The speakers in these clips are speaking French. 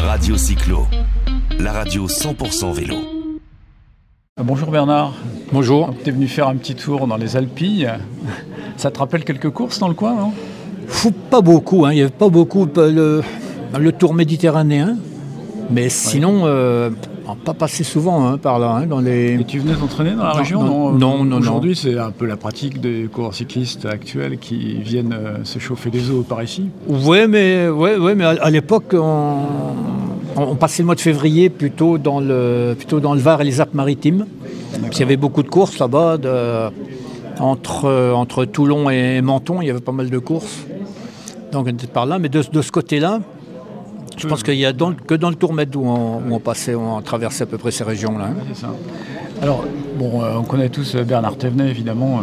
Radio Cyclo, la radio 100% vélo. Bonjour Bernard. Bonjour. Tu es venu faire un petit tour dans les Alpilles. Ça te rappelle quelques courses dans le coin, non? Pas beaucoup, hein. Il n'y avait pas beaucoup le tour méditerranéen. Mais sinon, pas passé souvent par là. Hein, dans les... Et tu venais t'entraîner dans la région? Non. Aujourd'hui, c'est un peu la pratique des coureurs cyclistes actuels qui viennent se chauffer les os par ici. Oui, mais à l'époque, on passait le mois de février plutôt dans le Var et les Alpes-Maritimes. Il y avait beaucoup de courses là-bas. Entre Toulon et Menton, il y avait pas mal de courses. Donc on était par là. Mais de ce côté-là, je pense qu'il n'y a que dans le Tourmède où on traversait à peu près ces régions-là. Hein. C'est ça. Alors, on connaît tous Bernard Thévenet, évidemment,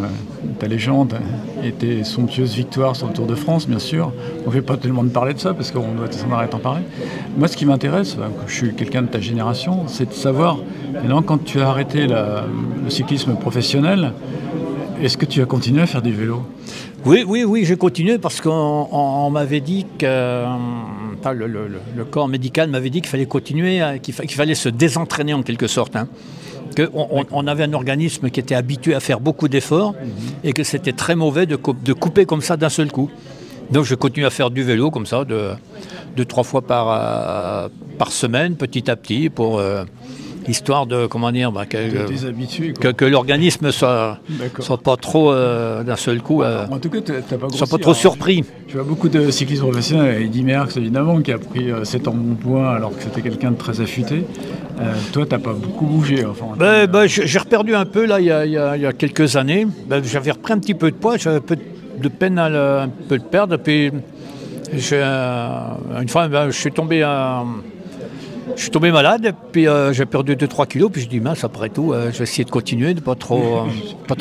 ta légende, et tes somptueuses victoires sur le Tour de France, bien sûr. On ne fait pas tellement de parler de ça, parce qu'on doit s'en arrêter d'en parler. Moi, ce qui m'intéresse, je suis quelqu'un de ta génération, c'est de savoir, maintenant, quand tu as arrêté le cyclisme professionnel, est-ce que tu as continué à faire du vélo? Oui, j'ai continué parce qu'on m'avait dit que le corps médical m'avait dit qu'il fallait continuer, qu'il fallait se désentraîner en quelque sorte. Hein. On avait un organisme qui était habitué à faire beaucoup d'efforts et que c'était très mauvais de couper comme ça d'un seul coup. Donc je continue à faire du vélo comme ça, 2-3 fois par semaine, petit à petit, pour... histoire de, que l'organisme soit pas trop d'un seul coup, en tout cas, soit pas trop surpris. Tu vois beaucoup de cyclistes professionnels, Eddy Merckx évidemment, qui a pris 7 ans de poids alors que c'était quelqu'un de très affûté. Toi, tu n'as pas beaucoup bougé. J'ai reperdu un peu là, il y a quelques années. J'avais repris un petit peu de poids, j'avais un peu de peine à le perdre. Puis une fois, je suis tombé malade, puis j'ai perdu 2-3 kilos, puis je dis mince, après tout, je vais essayer de continuer, de pas trop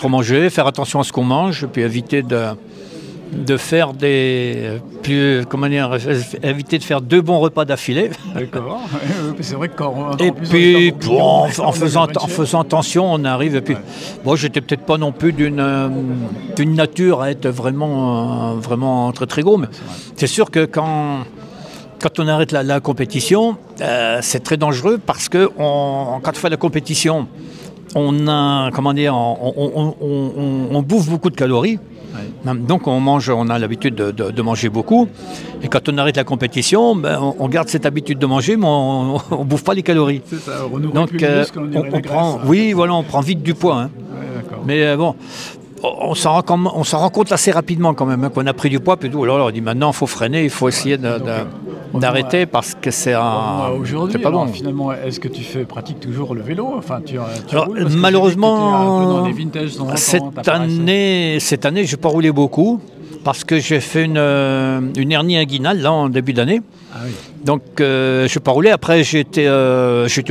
manger, faire attention à ce qu'on mange, puis éviter de faire éviter de faire 2 bons repas d'affilée. D'accord, c'est vrai que quand et puis en faisant attention, on arrive, et puis j'étais peut-être pas non plus d'une nature à être vraiment très très gros, mais c'est sûr que quand on arrête la compétition, c'est très dangereux parce que quand on fait la compétition, on bouffe beaucoup de calories. Ouais. Donc on a l'habitude de manger beaucoup. Et quand on arrête la compétition, on garde cette habitude de manger, mais on ne bouffe pas les calories. C'est ça, on nourrit donc plus les muscles, on prend vite du poids. Hein. Ouais, mais on s'en rend compte assez rapidement quand même, hein, qu'on a pris du poids. Puis on dit maintenant il faut freiner, il faut essayer d'arrêter parce que c'est aujourd'hui, pas bon. Finalement, est-ce que tu pratiques toujours le vélo? Enfin, malheureusement, cette année, je n'ai pas roulé beaucoup parce que j'ai fait une hernie inguinale là, en début d'année. Ah oui. Donc, je n'ai pas roulé. Après, j'ai été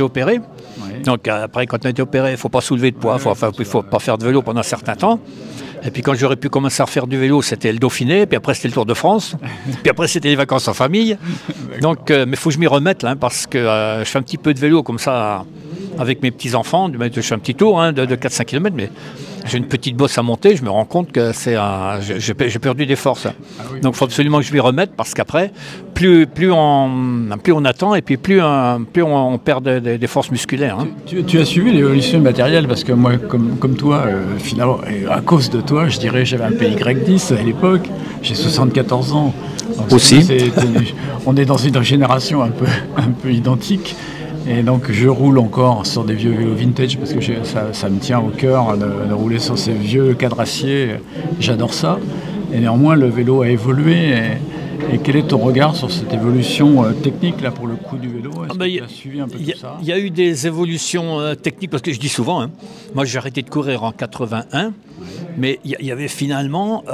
opéré. Oui. Donc, après, quand on a été opéré, il ne faut pas soulever de poids. Il ne faut pas faire de vélo pendant un certain temps. Et puis quand j'aurais pu commencer à faire du vélo, c'était le Dauphiné, puis après c'était le Tour de France, puis après c'était les vacances en famille. Donc, mais il faut que je m'y remette, là, parce que je fais un petit peu de vélo comme ça avec mes petits-enfants. Je fais un petit tour de 4-5 km, mais j'ai une petite bosse à monter, je me rends compte que j'ai perdu des forces. Ah oui. Donc il faut absolument que je m'y remette, parce qu'après, plus on attend, et puis plus on perd des forces musculaires. Hein. Tu as suivi l'évolution matérielle, parce que moi, comme toi, finalement, à cause de toi, je dirais, j'avais un PY10 à l'époque, j'ai 74 ans. Donc, aussi. On est dans une génération un peu identique. Et donc je roule encore sur des vieux vélos vintage parce que ça me tient au cœur de rouler sur ces vieux cadres acier. J'adore ça. Et néanmoins, le vélo a évolué. Et quel est ton regard sur cette évolution technique là, pour le coup du vélo? Est-ce que tu as suivi un peu tout ça? Il y a eu des évolutions techniques, parce que je dis souvent, hein, moi j'ai arrêté de courir en 81, mais il y avait finalement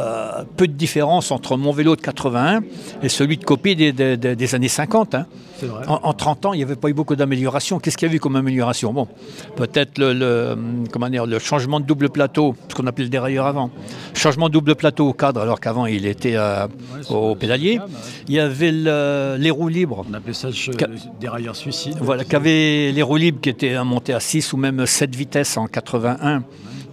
peu de différence entre mon vélo de 81 et celui de copie des années 50. Hein. C'est vrai. En 30 ans, il n'y avait pas eu beaucoup d'amélioration. Qu'est-ce qu'il y a eu comme amélioration? Bon, peut-être le changement de double plateau, ce qu'on appelait le dérailleur avant. Changement de double plateau au cadre, alors qu'avant il était au pédalier. Il y avait les roues libres. On appelait ça dérailleur suicide. Voilà, qu'avait les roues libres qui étaient montés à 6 ou même 7 vitesses en 81,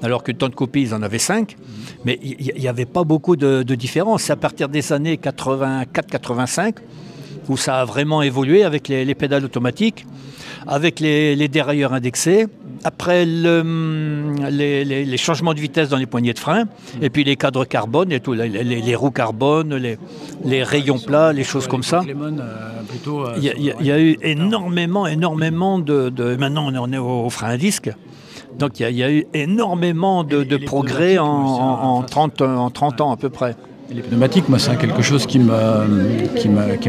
alors que le temps de copie, ils en avaient 5. Mais il n'y avait pas beaucoup de différence. C'est à partir des années 84-85 où ça a vraiment évolué avec les pédales automatiques, avec les dérailleurs indexés, après les changements de vitesse dans les poignées de frein, et puis les cadres carbone et tout, les roues carbone, les rayons plats, les choses comme ça. Il y a eu énormément de... Maintenant, on est au frein à disque. Donc il y a eu énormément de progrès en 30 ans à peu près. Et les pneumatiques, moi, c'est quelque chose qui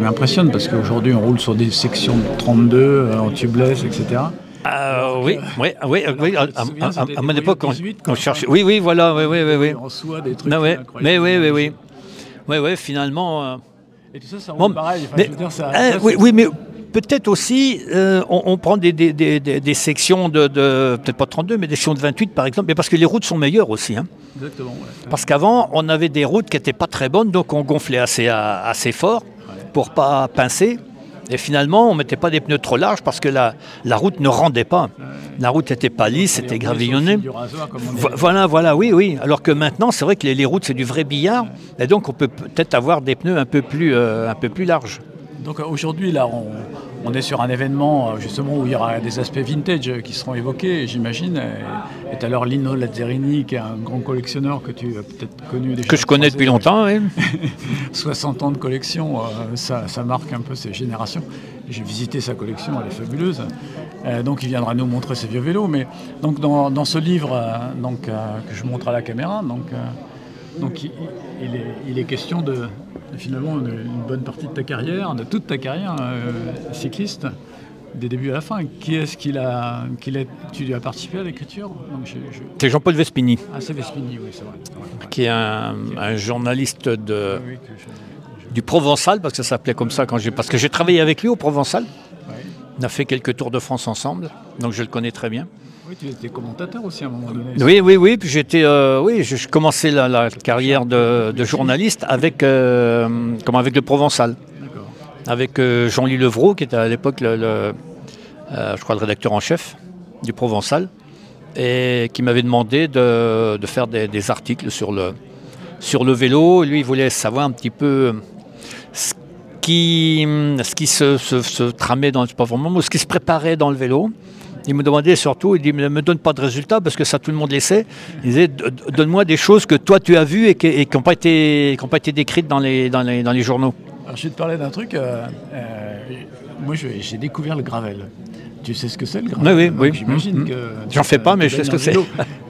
m'impressionne parce qu'aujourd'hui, on roule sur des sections de 32 en tubeless, etc. Oui. À mon époque, on cherchait. Oui, voilà, oui. En soi, des trucs incroyables. Oui, finalement. Et tout ça roule pareil. Enfin, mais, je veux dire, ça, oui, mais peut-être aussi, on prend des sections de peut-être pas 32, mais des sections de 28 par exemple, mais parce que les routes sont meilleures aussi. Hein. Exactement. Ouais. Parce qu'avant, on avait des routes qui n'étaient pas très bonnes, donc on gonflait assez fort pour pas pincer. Et finalement, on ne mettait pas des pneus trop larges parce que la route ne rendait pas. La route n'était pas lisse, c'était gravillonné. Voilà, oui. Alors que maintenant, c'est vrai que les routes, c'est du vrai billard. Et donc, on peut peut-être avoir des pneus un peu plus larges. Donc aujourd'hui, là, on est sur un événement justement où il y aura des aspects vintage qui seront évoqués, j'imagine. Et tout à l'heure, Lino Lazzarini, qui est un grand collectionneur que tu as peut-être connu déjà. Que je connais depuis longtemps, oui. 60 ans de collection, ça marque un peu ses générations. J'ai visité sa collection, elle est fabuleuse. Donc il viendra nous montrer ses vieux vélos. Mais donc dans ce livre que je montre à la caméra, donc il est question de finalement une bonne partie de ta carrière, de toute ta carrière cycliste, des débuts à la fin. Qui est-ce tu lui as participé à l'écriture? C'est Jean-Paul Vespini. Ah, c'est Vespini, oui, c'est vrai. Qui est un journaliste du Provençal, parce que ça s'appelait comme ça parce que j'ai travaillé avec lui au Provençal. Ouais. On a fait quelques tours de France ensemble, donc je le connais très bien. Oui, tu étais commentateur aussi à un moment donné. Oui. Puis je commençais la carrière de journaliste avec le Provençal. D'accord. Avec Jean-Louis Levrault, qui était à l'époque je crois le rédacteur en chef du Provençal, et qui m'avait demandé de faire des articles sur le vélo. Lui, il voulait savoir un petit peu ce qui se tramait ce qui se préparait dans le vélo. Il me demandait surtout, il dit, ne me donne pas de résultats parce que ça tout le monde le sait. Il disait, donne-moi des choses que toi tu as vues et qui n'ont pas été décrites dans les journaux. Alors, je vais te parler d'un truc. Moi, j'ai découvert le gravel. Tu sais ce que c'est le gravel? Oui. J'imagine que... J'en fais pas, mais je sais ce que c'est.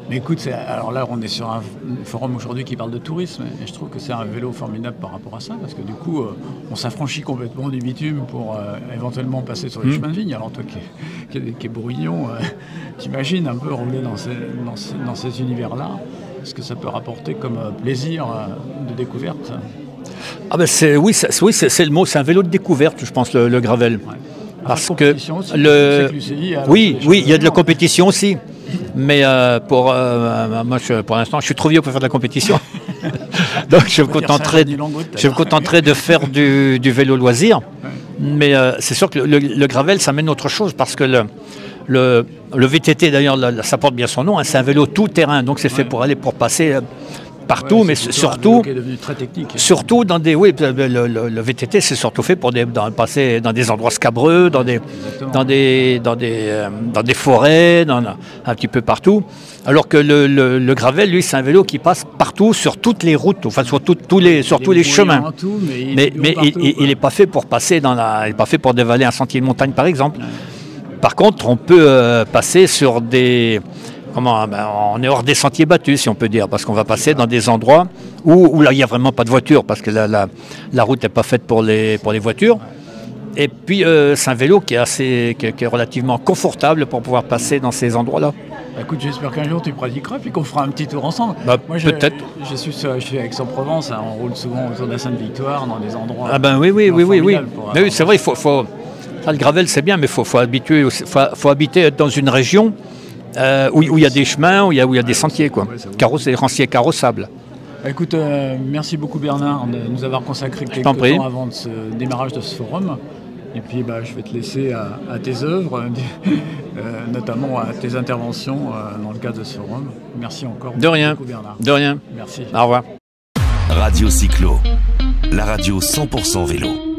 Mais écoute, alors là, on est sur un forum aujourd'hui qui parle de tourisme, et je trouve que c'est un vélo formidable par rapport à ça, parce que du coup, on s'affranchit complètement du bitume pour éventuellement passer sur les chemins de vigne. Alors toi qui es bourguignon, t'imagines un peu rouler dans ces univers-là, ce que ça peut rapporter comme plaisir de découverte? Ah ben c'est le mot, c'est un vélo de découverte, je pense, le gravel. Ouais. Parce que il y a de la compétition aussi, mais pour l'instant, je suis trop vieux pour faire de la compétition. Donc je me contenterai de faire du vélo loisir. Ouais. Mais c'est sûr que le gravel, ça mène autre chose, parce que le VTT, d'ailleurs, ça porte bien son nom, hein, c'est un vélo tout-terrain, donc c'est fait pour passer partout, mais surtout dans des... Oui, le VTT, c'est surtout fait pour passer dans des endroits scabreux, dans des forêts, un petit peu partout. Alors que le gravel, lui, c'est un vélo qui passe partout, sur toutes les routes, enfin sur tous les chemins. Mais il n'est pas fait pour passer il n'est pas fait pour dévaler un sentier de montagne, par exemple. Par contre, on peut passer sur des... on est hors des sentiers battus, si on peut dire, parce qu'on va passer dans des endroits où là, il n'y a vraiment pas de voiture, parce que la route n'est pas faite pour les voitures. Et puis, c'est un vélo qui est relativement confortable pour pouvoir passer dans ces endroits-là. Écoute, j'espère qu'un jour tu pratiqueras, puis qu'on fera un petit tour ensemble. Moi, peut-être. Je suis à Aix-en-Provence, hein, on roule souvent autour de la Sainte-Victoire, dans des endroits... Ah ben oui. Mais oui, c'est vrai, le gravel, c'est bien, mais il faut habiter dans une région où il y a des chemins, où il y a des sentiers, quoi. Des sentiers carrossables. Écoute, merci beaucoup Bernard de nous avoir consacré quelques temps avant ce démarrage de ce forum. Et puis je vais te laisser à tes œuvres, notamment à tes interventions dans le cadre de ce forum. Merci encore. De rien. Beaucoup, Bernard. De rien. Merci. Au revoir. Radio Cyclo, la radio 100% vélo.